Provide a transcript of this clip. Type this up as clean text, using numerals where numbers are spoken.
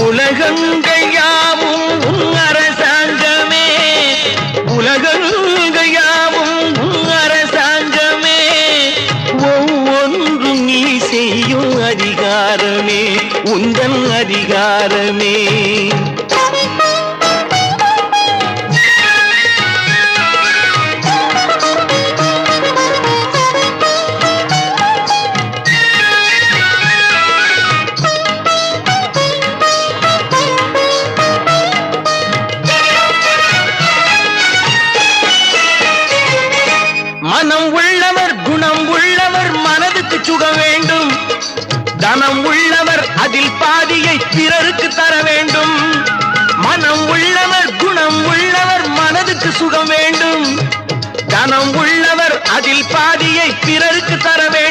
உலகங்கள் யாவும் உன் அரசாங்கமே, உலகங்கள் யாவும் உன் அரசாங்கமே, ஒவ்வொன்றும் நீ செய்யும் அதிகாரமே உந்தன் அதிகாரமே. மனம் உள்ளவர் குணம் உள்ளவர் மனதுக்கு சுகம் வேண்டும், தனம் உள்ளவர் அதில் பாதியை பிறருக்கு தர வேண்டும். மனம் உள்ளவர் குணம் உள்ளவர் மனதுக்கு சுகம் வேண்டும், தனம் உள்ளவர் அதில் பாதியை பிறருக்கு தர வேண்டும்.